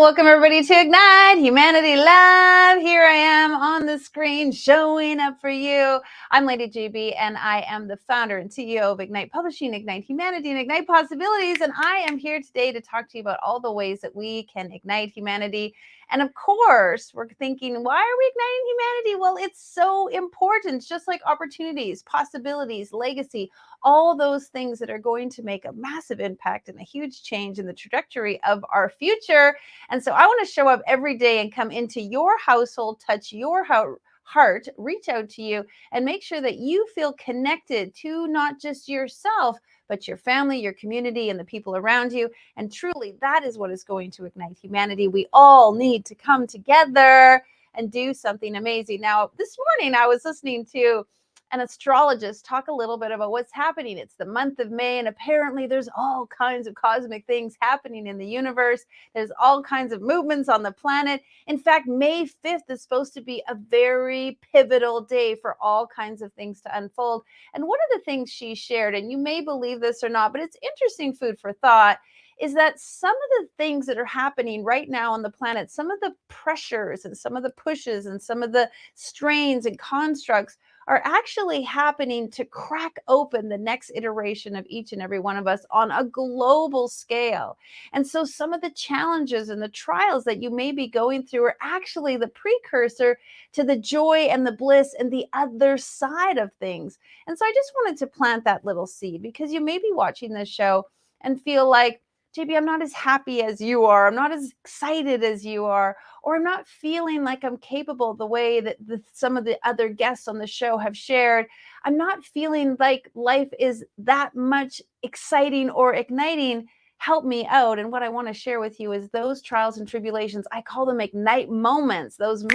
Welcome everybody to Ignite Humanity Live. Here I am on the screen showing up for you. I'm Lady JB and I am the founder and CEO of Ignite Publishing, Ignite Humanity, and Ignite Possibilities. And I am here today to talk to you about all the ways that we can ignite humanity. And of course, we're thinking, why are we igniting humanity? Well, it's so important, just like opportunities, possibilities, legacy, all those things that are going to make a massive impact and a huge change in the trajectory of our future. And so I want to show up every day and come into your household, touch your heart, reach out to you, and make sure that you feel connected to not just yourself, but your family, your community, and the people around you. And truly, that is what is going to ignite humanity. We all need to come together and do something amazing. Now, this morning, I was listening to an astrologist talk a little bit about what's happening. It's the month of May, and apparently there's all kinds of cosmic things happening in the universe. There's all kinds of movements on the planet. In fact, May 5th is supposed to be a very pivotal day for all kinds of things to unfold. And one of the things she shared, and you may believe this or not, but it's interesting food for thought, is that some of the things that are happening right now on the planet, some of the pressures and some of the pushes and some of the strains and constructs are actually happening to crack open the next iteration of each and every one of us on a global scale. And so some of the challenges and the trials that you may be going through are actually the precursor to the joy and the bliss and the other side of things. And so I just wanted to plant that little seed, because you may be watching this show and feel like, JB, I'm not as happy as you are. I'm not as excited as you are, or I'm not feeling like I'm capable the way that some of the other guests on the show have shared. I'm not feeling like life is that much exciting or igniting. Help me out. And what I want to share with you is those trials and tribulations. I call them ignite moments, those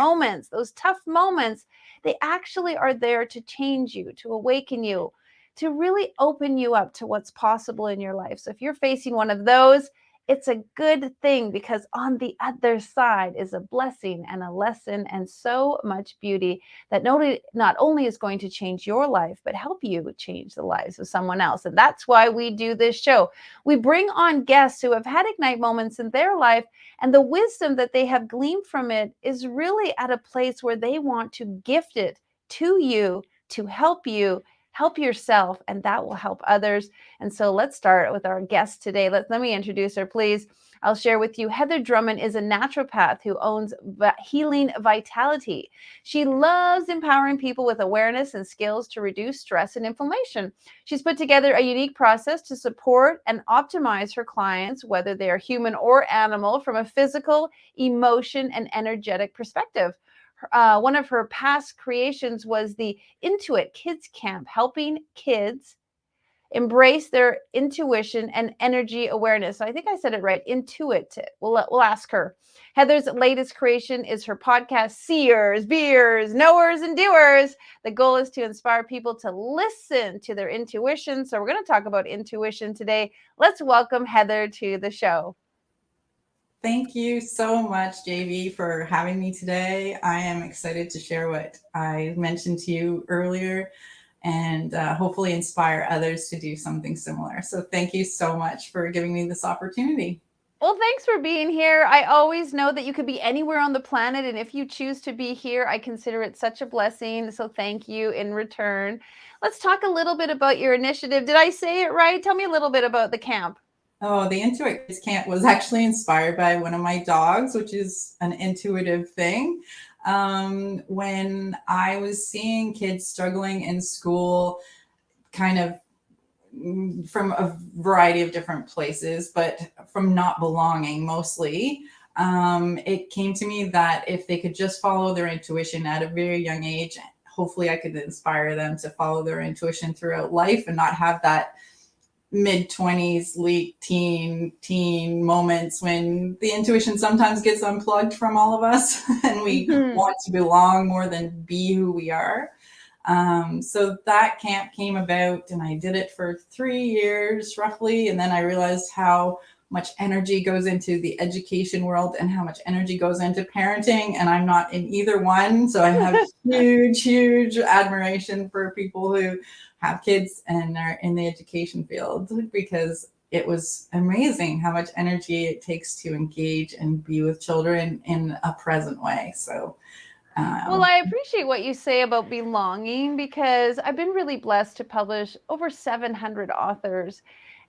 tough moments. They actually are there to change you, to awaken you, to really open you up to what's possible in your life. So if you're facing one of those, it's a good thing, because on the other side is a blessing and a lesson and so much beauty that not only is going to change your life, but help you change the lives of someone else. And that's why we do this show. We bring on guests who have had ignite moments in their life, and the wisdom that they have gleaned from it is really at a place where they want to gift it to you, to help you help yourself, and that will help others. And so let's start with our guest today. Let me introduce her, please. I'll share with you. Heather Drummond is a naturopath who owns Healing Vitality. She loves empowering people with awareness and skills to reduce stress and inflammation. She's put together a unique process to support and optimize her clients, whether they are human or animal, from a physical, emotion, and energetic perspective. One of her past creations was the INTUIT Kids Camp, helping kids embrace their intuition and energy awareness. So I think I said it right, intuit. We'll ask her. Heather's latest creation is her podcast, Seers, Beers, Knowers, and Doers. The goal is to inspire people to listen to their intuition. So we're going to talk about intuition today. Let's welcome Heather to the show. Thank you so much, JV, for having me today. I am excited to share what I mentioned to you earlier, and hopefully inspire others to do something similar. So thank you so much for giving me this opportunity. Well, thanks for being here. I always know that you could be anywhere on the planet, and if you choose to be here, I consider it such a blessing. So thank you in return. Let's talk a little bit about your initiative. Did I say it right? Tell me a little bit about the camp. Oh, the INTUIT Kids Camp was actually inspired by one of my dogs, which is an intuitive thing. When I was seeing kids struggling in school, kind of from a variety of different places, but from not belonging mostly, it came to me that if they could just follow their intuition at a very young age, hopefully I could inspire them to follow their intuition throughout life and not have that mid-20s, late teen moments when the intuition sometimes gets unplugged from all of us and we want to belong more than be who we are. So that camp came about, and I did it for 3 years roughly. And then I realized how much energy goes into the education world and how much energy goes into parenting. And I'm not in either one. So I have huge admiration for people who have kids and are in the education field, because it was amazing how much energy it takes to engage and be with children in a present way. So Well, I appreciate what you say about belonging because I've been really blessed to publish over 700 authors.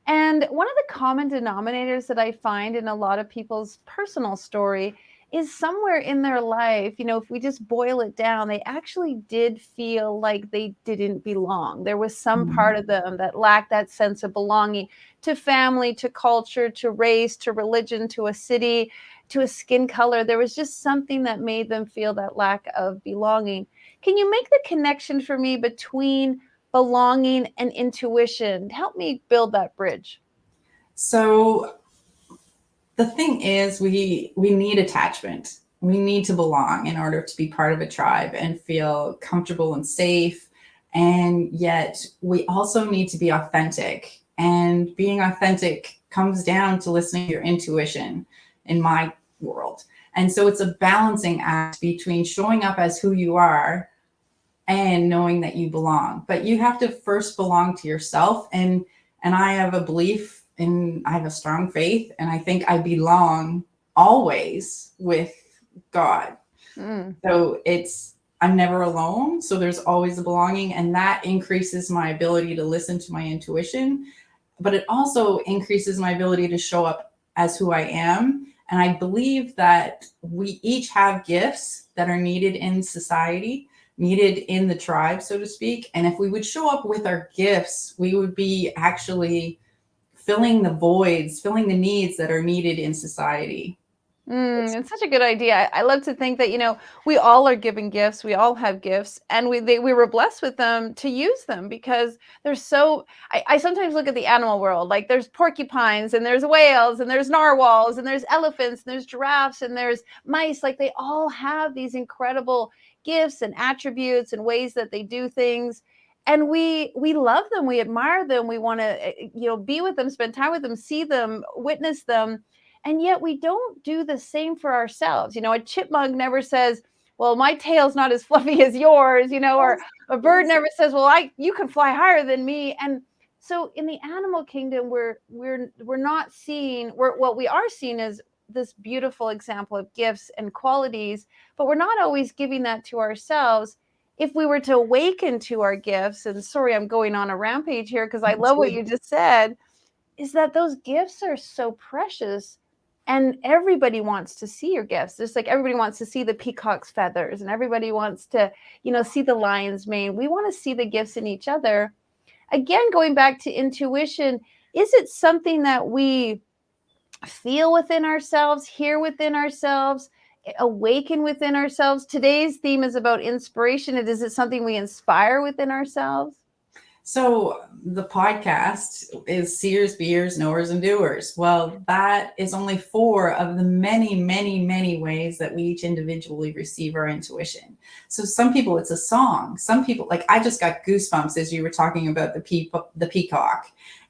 And one of the common denominators that I find in a lot of people's personal story is somewhere in their life, if we just boil it down, they actually did feel like they didn't belong. There was some part of them that lacked that sense of belonging to family, to culture, to race, to religion, to a city, to a skin color. There was just something that made them feel that lack of belonging. Can you make the connection for me between belonging and intuition? Help me build that bridge. So the thing is, we need attachment. We need to belong in order to be part of a tribe and feel comfortable and safe. And yet we also need to be authentic. And being authentic comes down to listening to your intuition in my world. And so it's a balancing act between showing up as who you are and knowing that you belong. But you have to first belong to yourself. And I have a belief I have a strong faith, and I think I belong always with God. So I'm never alone. So there's always a belonging, and that increases my ability to listen to my intuition, but it also increases my ability to show up as who I am. And I believe that we each have gifts that are needed in society, needed in the tribe, so to speak. And if we would show up with our gifts, we would be actually filling the voids, filling the needs that are needed in society. It's such a good idea. I love to think that, we all are given gifts. We all have gifts, and we were blessed with them to use them because there's I sometimes look at the animal world, like there's porcupines and there's whales and there's narwhals and there's elephants and there's giraffes and there's mice. Like they all have these incredible gifts and attributes and ways that they do things. And we love them. We admire them. We want to, be with them, spend time with them, see them, witness them. And yet we don't do the same for ourselves. A chipmunk never says, well, my tail's not as fluffy as yours, or a bird never says, well, you can fly higher than me. And so in the animal kingdom, we're not seeing, what we are seeing is this beautiful example of gifts and qualities, but we're not always giving that to ourselves. If we were to awaken to our gifts, and sorry, I'm going on a rampage here because I love what you just said, is that those gifts are so precious. And everybody wants to see your gifts. Just like everybody wants to see the peacock's feathers and everybody wants to, see the lion's mane. We want to see the gifts in each other. Again, going back to intuition, is it something that we feel within ourselves, hear within ourselves, awaken within ourselves? Today's theme is about inspiration. Is it something we inspire within ourselves? So the podcast is seers, beers, knowers, and doers. Well, that is only 4 of the many, many, many ways that we each individually receive our intuition. So some people, it's a song. Some people, like I just got goosebumps as you were talking about the peacock.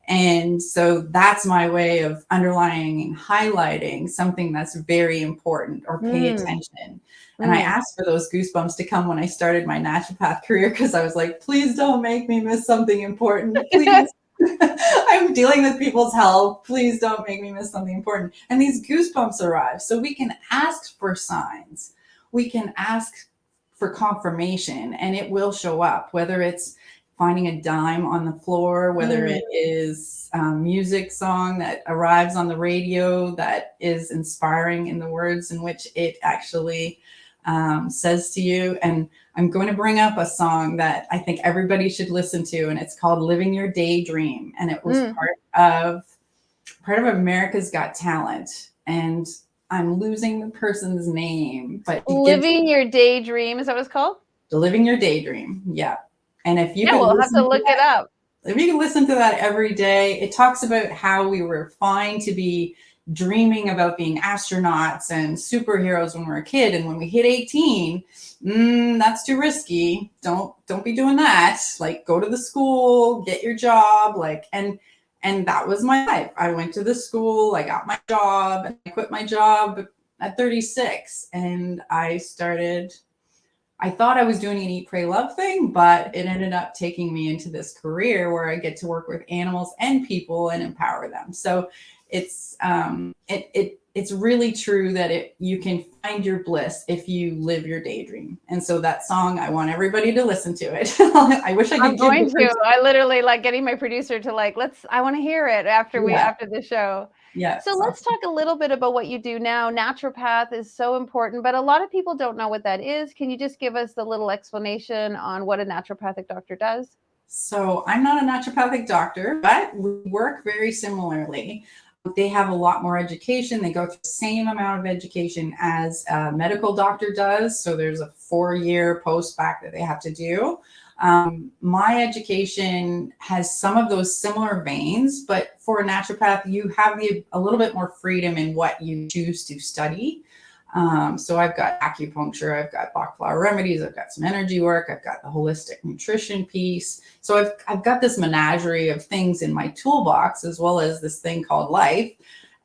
And so that's my way of underlining and highlighting something that's very important, or pay attention. And I asked for those goosebumps to come when I started my naturopath career, because I was like, please don't make me miss something important. Please. I'm dealing with people's health. Please don't make me miss something important. And these goosebumps arrive. So we can ask for signs. We can ask for confirmation, and it will show up, whether it's finding a dime on the floor, whether it is a music song that arrives on the radio that is inspiring in the words in which it actually says to you. And I'm going to bring up a song that I think everybody should listen to, and it's called Living Your Daydream. And it was part of America's Got Talent. And I'm losing the person's name, but Living Your Daydream, is that what it's called? Living Your Daydream. Yeah. And if you we'll have to look it up. If you can listen to that every day, it talks about how we were fine to be dreaming about being astronauts and superheroes when we were a kid. And when we hit 18, that's too risky. Don't be doing that. Like, go to the school, get your job. And that was my life. I went to the school, I got my job, and I quit my job at 36. And I started I thought I was doing an eat, pray, love thing, but it ended up taking me into this career where I get to work with animals and people and empower them. So it's really true that you can find your bliss if you live your daydream. And so that song, I want everybody to listen to it. I wish I I'm could give going the to. I literally like getting my producer to like, I want to hear it yeah, after the show. yeah. So So let's talk a little bit about what you do now. Naturopath is so important, but a lot of people don't know what that is. Can you just give us the little explanation on what a naturopathic doctor does? So I'm not a naturopathic doctor, but we work very similarly. They have a lot more education. They go through the same amount of education as a medical doctor does. So there's a 4-year post bac that they have to do. My education has some of those similar veins, but for a naturopath, you have a little bit more freedom in what you choose to study. So I've got acupuncture, I've got Bach flower remedies, I've got some energy work, I've got the holistic nutrition piece. So I've got this menagerie of things in my toolbox, as well as this thing called life.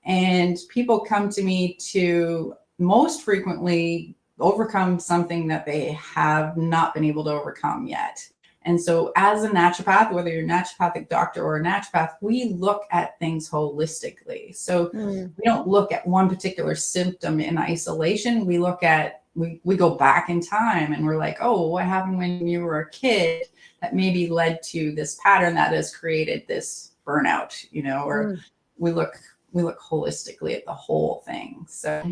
And people come to me to most frequently overcome something that they have not been able to overcome yet. And so, as a naturopath, whether you're a naturopathic doctor or a naturopath, we look at things holistically. So, Mm. we don't look at one particular symptom in isolation. We go back in time and we're like, oh, what happened when you were a kid that maybe led to this pattern that has created this burnout, or Mm. we look holistically at the whole thing. So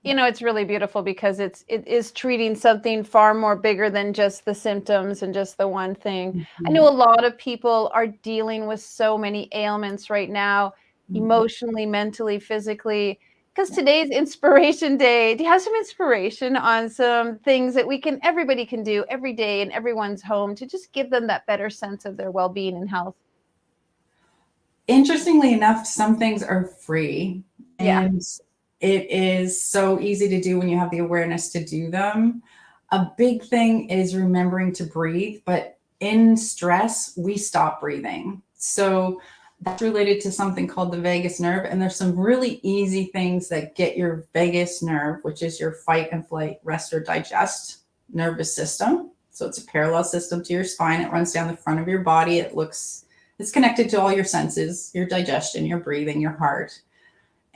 It's really beautiful because it is treating something far more bigger than just the symptoms and just the one thing. I know a lot of people are dealing with so many ailments right now, emotionally, mentally, physically. Because today's inspiration day, do you have some inspiration on some things that everybody can do every day in everyone's home to just give them that better sense of their well-being and health? Interestingly enough, some things are free, Yeah. and it is so easy to do when you have the awareness to do them. A big thing is remembering to breathe, but in stress, we stop breathing. So that's related to something called the vagus nerve. And there's some really easy things that get your vagus nerve, which is your fight and flight, rest or digest nervous system. So it's a parallel system to your spine. It runs down the front of your body. It's connected to all your senses, your digestion, your breathing, your heart.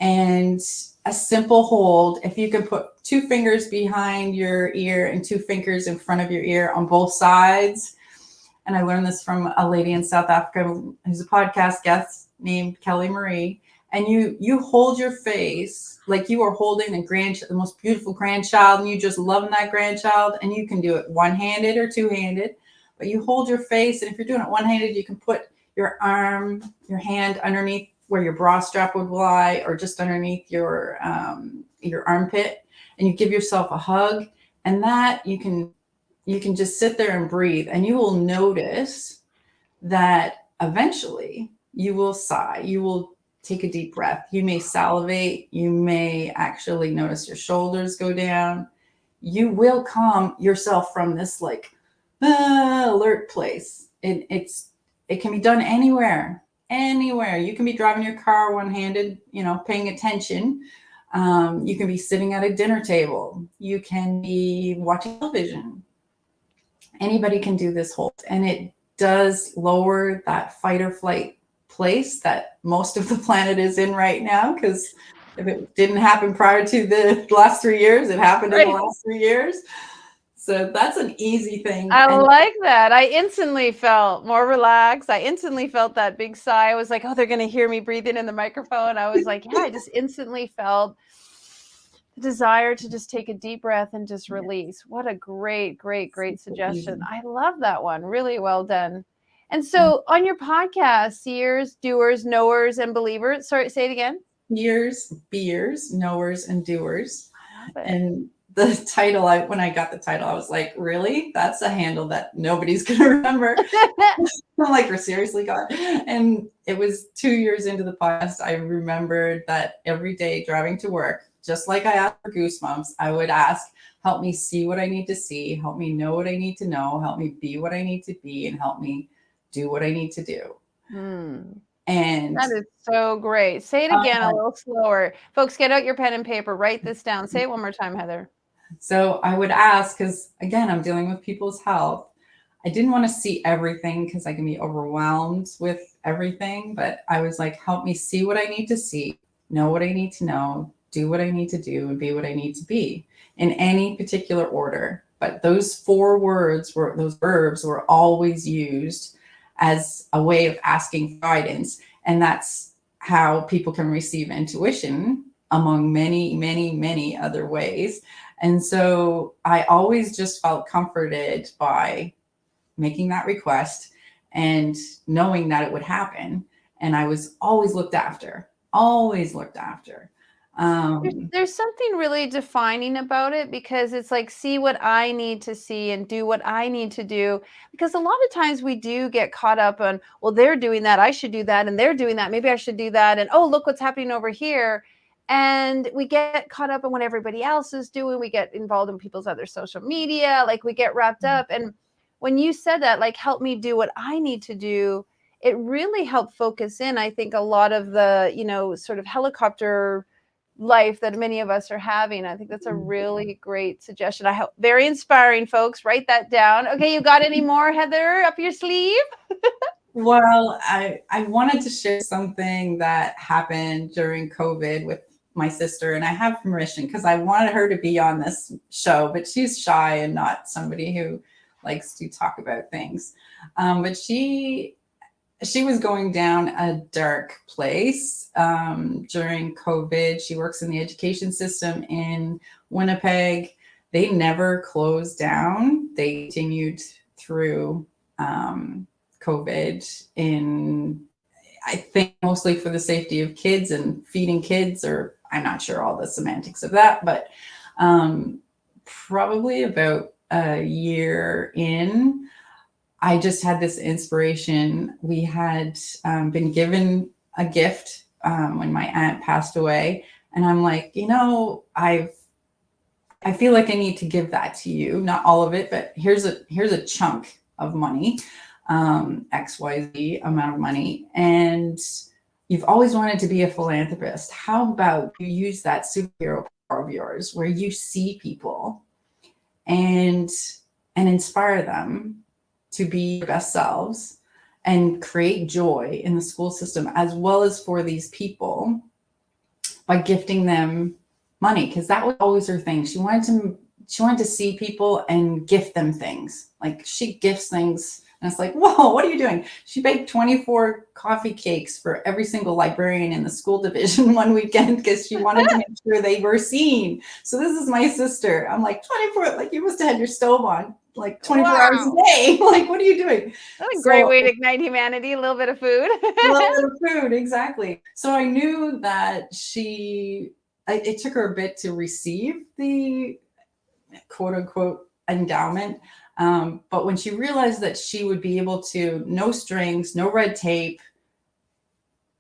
And a simple hold, if you can put 2 fingers behind your ear and 2 fingers in front of your ear on both sides. And I learned this from a lady in South Africa who's a podcast guest named Kelly Marie. And you hold your face like you are holding the most beautiful grandchild, and you just loving that grandchild. And you can do it one-handed or two-handed, but you hold your face. And if you're doing it one-handed, you can put your hand underneath where your bra strap would lie, or just underneath your armpit, and you give yourself a hug. And that you can just sit there and breathe, and you will notice that eventually you will sigh. You will take a deep breath. You may salivate. You may actually notice your shoulders go down. You will calm yourself from this alert place. It can be done anywhere. You can be driving your car one-handed, paying attention. You can be sitting at a dinner table. You can be watching television. Anybody can do this hold, and it does lower that fight or flight place that most of the planet is in right now. Because if it didn't happen prior to the last 3 years, it happened in the Right. last 3 years. So that's an easy thing. I And like that. I instantly felt more relaxed. I instantly felt that big sigh. I was like, oh, they're going to hear me breathing in the microphone. I was like, yeah, I just instantly felt the desire to just take a deep breath and just release. What a great, great, great super easy. suggestion. I love that one. Really well done. And so on your podcast, seers, doers, knowers, and believers, sorry, say it again. Seers, beers, knowers, and doers. I love it. And the title, when I got the title, I was like, really? That's a handle that nobody's going to remember. I'm like, we're seriously, God. And it was 2 years into the podcast, I remembered that every day driving to work, just like I asked for goosebumps, I would ask, help me see what I need to see, help me know what I need to know, help me be what I need to be, and help me do what I need to do. And That is so great. Say it again a little slower. Folks, get out your pen and paper. Write this down. Say it one more time, Heather. So I would ask, because again, I'm dealing with people's health. I didn't want to see everything because I can be overwhelmed with everything, but I was like, help me see what I need to see, know what I need to know, do what I need to do, and be what I need to be in any particular order. But those those verbs were always used as a way of asking for guidance. And that's how people can receive intuition among many, many, many other ways. And so I always just felt comforted by making that request and knowing that it would happen. And I was always looked after, always looked after. There's something really defining about it, because it's like, see what I need to see and do what I need to do. Because a lot of times we do get caught up on, well, they're doing that, I should do that, and they're doing that, maybe I should do that, and oh, look what's happening over here. And we get caught up in what everybody else is doing. We get involved in people's other social media, like we get wrapped up. And when you said that, like, help me do what I need to do, it really helped focus in, I think, a lot of the, sort of helicopter life that many of us are having. I think that's a really great suggestion. I hope very inspiring, folks. Write that down. Okay, you got any more, Heather, up your sleeve? Well, I wanted to share something that happened during COVID with my sister, and I have permission because I wanted her to be on this show, but she's shy and not somebody who likes to talk about things. But she was going down a dark place during COVID. She works in the education system in Winnipeg. They never closed down. They continued through COVID I think mostly for the safety of kids and feeding kids, or I'm not sure all the semantics of that, but probably about a year in, I just had this inspiration. We had been given a gift when my aunt passed away. And I'm like, I feel like I need to give that to you. Not all of it, but here's a chunk of money, XYZ amount of money. And you've always wanted to be a philanthropist. How about you use that superhero power of yours where you see people and inspire them to be their best selves and create joy in the school system as well as for these people by gifting them money, because that was always her thing. She wanted to see people and gift them things. Like she gifts things and it's like, whoa, what are you doing? She baked 24 coffee cakes for every single librarian in the school division one weekend because she wanted to make sure they were seen. So this is my sister. I'm like, 24, like you must have had your stove on like 24 hours a day. Like, what are you doing? That's a great way to ignite humanity. A little bit of food. A little bit of food, exactly. So I knew that it took her a bit to receive the quote unquote endowment. But when she realized that she would be able to, no strings, no red tape,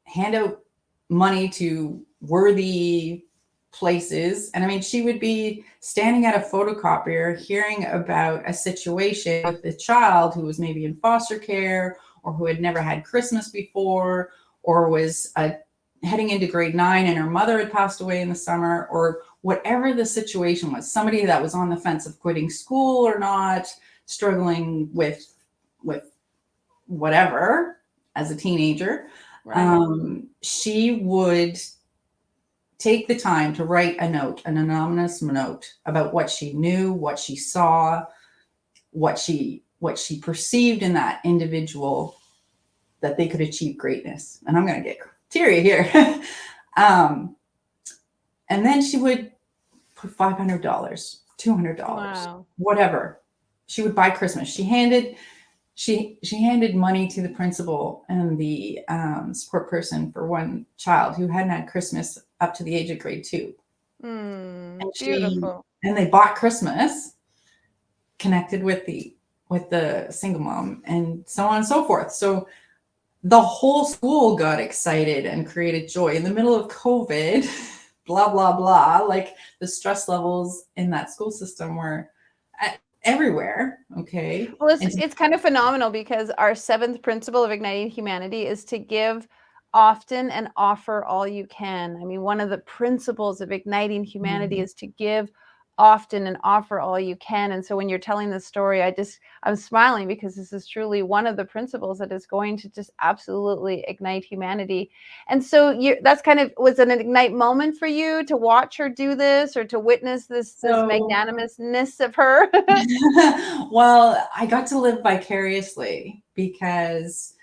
hand out money to worthy places. And I mean, she would be standing at a photocopier hearing about a situation with a child who was maybe in foster care or who had never had Christmas before, or was heading into grade 9 and her mother had passed away in the summer, or whatever the situation was, somebody that was on the fence of quitting school or not, struggling with whatever as a teenager. Right. She would take the time to write a note, an anonymous note about what she knew, what she saw, what she perceived in that individual, that they could achieve greatness. And I'm going to get teary here. And then she would put $500, $200, wow, whatever. She would buy Christmas. She handed money to the principal and the support person for one child who hadn't had Christmas up to the age of grade 2. Beautiful. And they bought Christmas, connected with the single mom, and so on and so forth. So the whole school got excited and created joy in the middle of COVID, blah, blah, blah. Like the stress levels in that school system were everywhere. Okay. Well, it's kind of phenomenal because our 7th principle of igniting humanity is to give often and offer all you can. I mean, one of the principles of igniting humanity is to give often and offer all you can. And so when you're telling this story, I'm smiling because this is truly one of the principles that is going to just absolutely ignite humanity. And so that's kind of was an ignite moment for you to watch her do this, or to witness this magnanimousness of her. Well, I got to live vicariously, because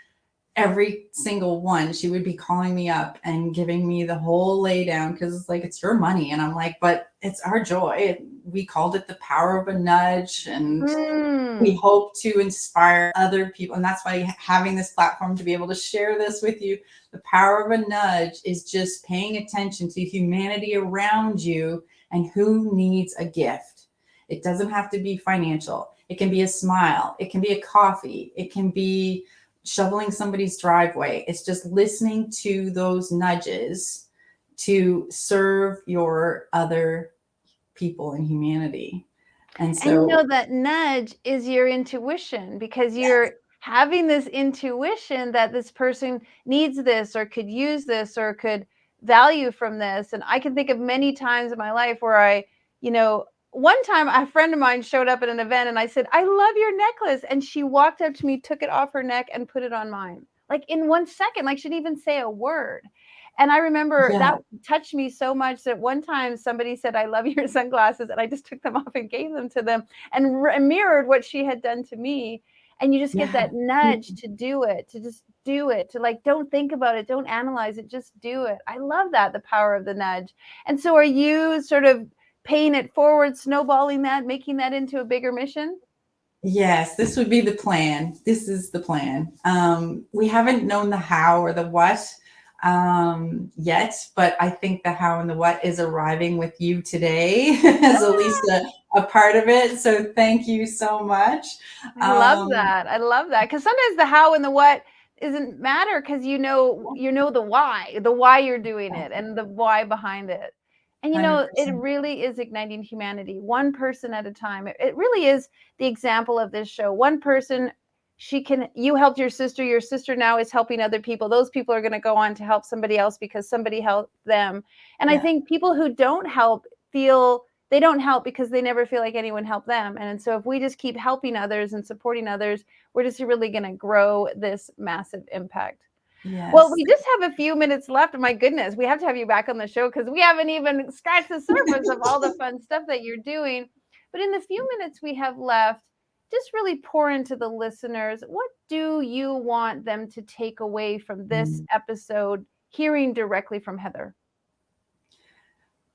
every single one, she would be calling me up and giving me the whole laydown, because it's like, it's your money. And I'm like, but it's our joy. We called it the power of a nudge, and we hope to inspire other people. And that's why having this platform to be able to share this with you, the power of a nudge is just paying attention to humanity around you and who needs a gift. It doesn't have to be financial. It can be a smile. It can be a coffee. It can be shoveling somebody's driveway. It's just listening to those nudges to serve your other people in humanity. And so, and you know, that nudge is your intuition, because you're having this intuition that this person needs this, or could use this, or could value from this. And I can think of many times in my life where one time a friend of mine showed up at an event and I said, "I love your necklace." And she walked up to me, took it off her neck and put it on mine. Like in 1 second, like she didn't even say a word. And I remember that touched me so much that one time somebody said, "I love your sunglasses." And I just took them off and gave them to them, and mirrored what she had done to me. And you just get that nudge to do it, to just do it, to like, don't think about it, don't analyze it, just do it. I love that, the power of the nudge. And so are you sort of paying it forward, snowballing that, making that into a bigger mission? Yes, this would be the plan. This is the plan. We haven't known the how or the what yet, but I think the how and the what is arriving with you today as at least a part of it. So thank you so much. I love that. I love that. Because sometimes the how and the what isn't matter, because you know the why you're doing it, and the why behind it. And 100%. it really is igniting humanity, one person at a time. It really is the example of this show. One person, you helped your sister now is helping other people. Those people are going to go on to help somebody else because somebody helped them. And I think people who don't help feel they don't help because they never feel like anyone helped them. And so if we just keep helping others and supporting others, we're just really going to grow this massive impact. Yes. Well, we just have a few minutes left. My goodness, we have to have you back on the show, because we haven't even scratched the surface of all the fun stuff that you're doing. But in the few minutes we have left, just really pour into the listeners. What do you want them to take away from this episode, hearing directly from Heather?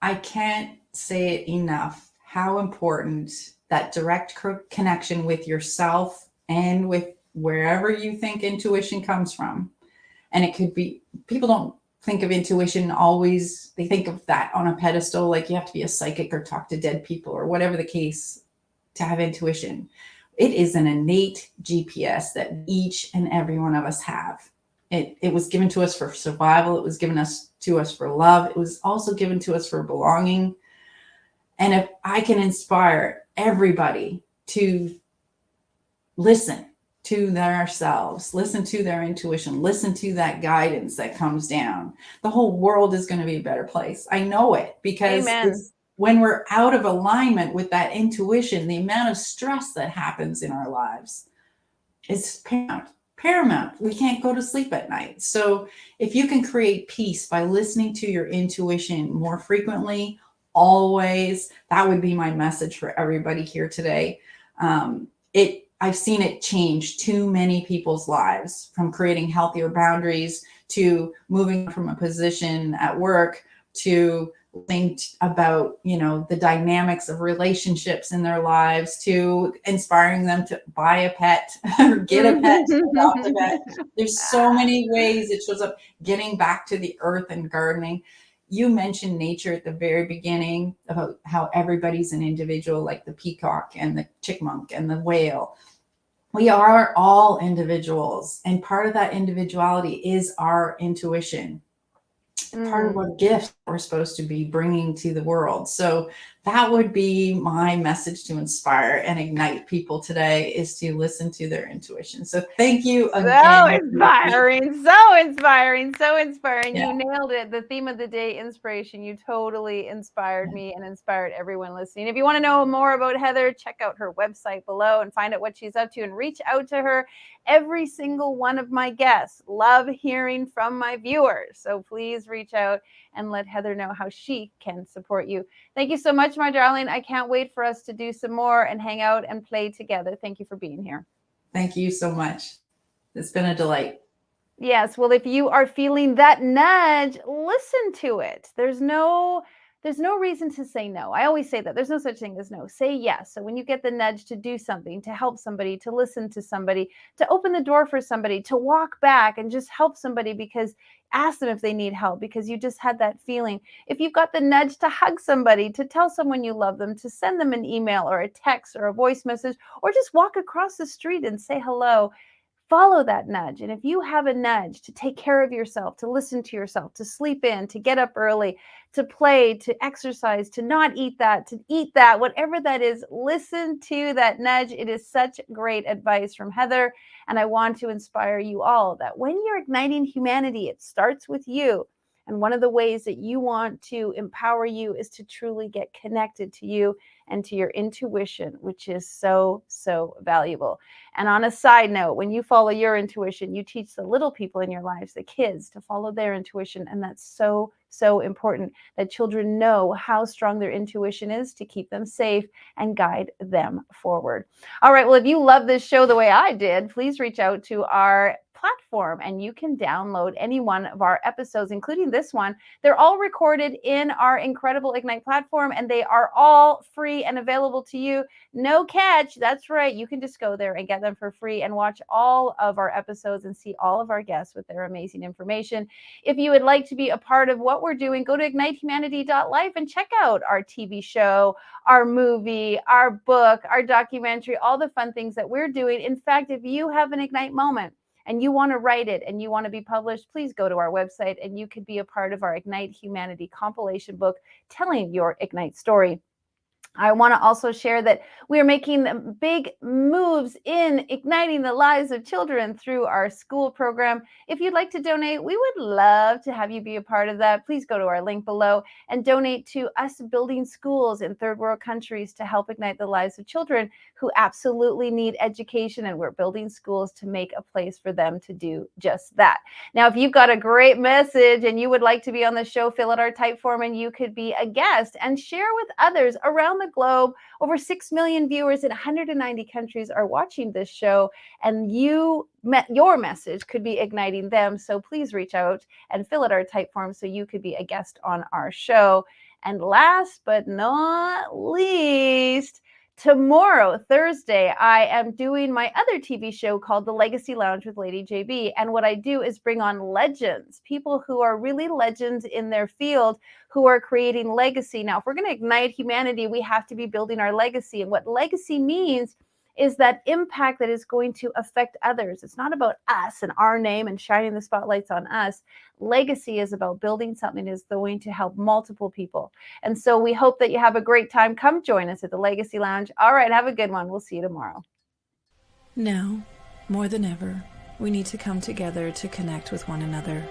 I can't say it enough how important that direct connection with yourself and with wherever you think intuition comes from. And it could be, people don't think of intuition always, they think of that on a pedestal, like you have to be a psychic or talk to dead people or whatever the case to have intuition. It is an innate GPS that each and every one of us have. It was given to us for survival. It was given to us for love. It was also given to us for belonging. And if I can inspire everybody to listen to themselves, listen to their intuition, listen to that guidance that comes down, the whole world is going to be a better place. I know it, because when we're out of alignment with that intuition, the amount of stress that happens in our lives is paramount. We can't go to sleep at night. So if you can create peace by listening to your intuition more frequently, always, that would be my message for everybody here today. I've seen it change too many people's lives, from creating healthier boundaries to moving from a position at work to think about, the dynamics of relationships in their lives, to inspiring them to buy a pet or get a pet, adopt a pet. There's so many ways it shows up. Getting back to the earth and gardening. You mentioned nature at the very beginning, about how everybody's an individual, like the peacock and the chipmunk and the whale. We are all individuals, and part of that individuality is our intuition. Part of what gift we're supposed to be bringing to the world. So that would be my message to inspire and ignite people today, is to listen to their intuition. So thank you again. So inspiring, so inspiring, so inspiring. Yeah. You nailed it. The theme of the day, inspiration. You totally inspired me and inspired everyone listening. If you want to know more about Heather, check out her website below and find out what she's up to and reach out to her. Every single one of my guests love hearing from my viewers. So please reach out and let Heather know how she can support you. Thank you so much, my darling. I can't wait for us to do some more and hang out and play together. Thank you for being here. Thank you so much. It's been a delight. Yes. Well, if you are feeling that nudge, listen to it. There's no reason to say no. I always say that there's no such thing as no. Say yes. So when you get the nudge to do something, to help somebody, to listen to somebody, to open the door for somebody, to walk back and just help somebody, because ask them if they need help, because you just had that feeling. If you've got the nudge to hug somebody, to tell someone you love them, to send them an email or a text or a voice message, or just walk across the street and say hello, follow that nudge. And if you have a nudge to take care of yourself, to listen to yourself, to sleep in, to get up early, to play, to exercise, to not eat that, to eat that, whatever that is, listen to that nudge. It is such great advice from Heather. And I want to inspire you all that when you're igniting humanity, it starts with you. And one of the ways that you want to empower you is to truly get connected to you and to your intuition, which is so, so valuable. And on a side note, when you follow your intuition, you teach the little people in your lives, the kids, to follow their intuition. And that's so, so important, that children know how strong their intuition is to keep them safe and guide them forward. All right. Well, if you love this show the way I did, please reach out to our platform and you can download any one of our episodes, including this one. They're all recorded in our incredible Ignite platform, and they are all free and available to you. No catch. That's right. You can just go there and get them for free and watch all of our episodes and see all of our guests with their amazing information. If you would like to be a part of what we're doing, go to ignitehumanity.life and check out our TV show, our movie, our book, our documentary, all the fun things that we're doing. In fact, if you have an Ignite moment and you want to write it and you want to be published, please go to our website and you could be a part of our Ignite Humanity compilation book telling your Ignite story. I want to also share that we are making big moves in igniting the lives of children through our school program. If you'd like to donate, we would love to have you be a part of that. Please go to our link below and donate to us building schools in third world countries to help ignite the lives of children who absolutely need education. And we're building schools to make a place for them to do just that. Now, if you've got a great message and you would like to be on the show, fill out our type form and you could be a guest and share with others around the globe. Over 6 million viewers in 190 countries are watching this show, and your message could be igniting them. So please reach out and fill out our type form so you could be a guest on our show. And last but not least, tomorrow, Thursday, I am doing my other TV show called The Legacy Lounge with Lady JB. And what I do is bring on legends, people who are really legends in their field, who are creating legacy. Now, if we're going to ignite humanity, we have to be building our legacy. And what legacy means is that impact that is going to affect others. It's not about us and our name and shining the spotlights on us. Legacy is about building something that is going to help multiple people. And so we hope that you have a great time. Come join us at the Legacy Lounge. All right, have a good one. We'll see you tomorrow. Now, more than ever, we need to come together to connect with one another.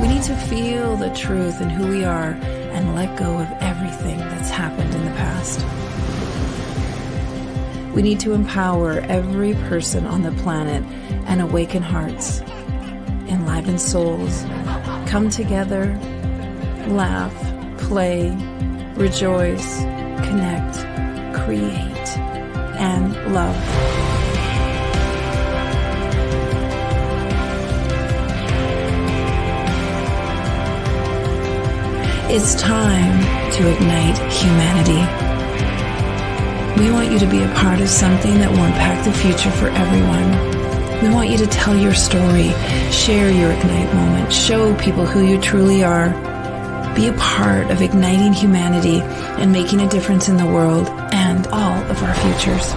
We need to feel the truth in who we are and let go of everything that's happened in the past. We need to empower every person on the planet and awaken hearts, enliven souls, come together, laugh, play, rejoice, connect, create, and love. It's time to ignite humanity. We want you to be a part of something that will impact the future for everyone. We want you to tell your story, share your Ignite moment, show people who you truly are. Be a part of igniting humanity and making a difference in the world and all of our futures.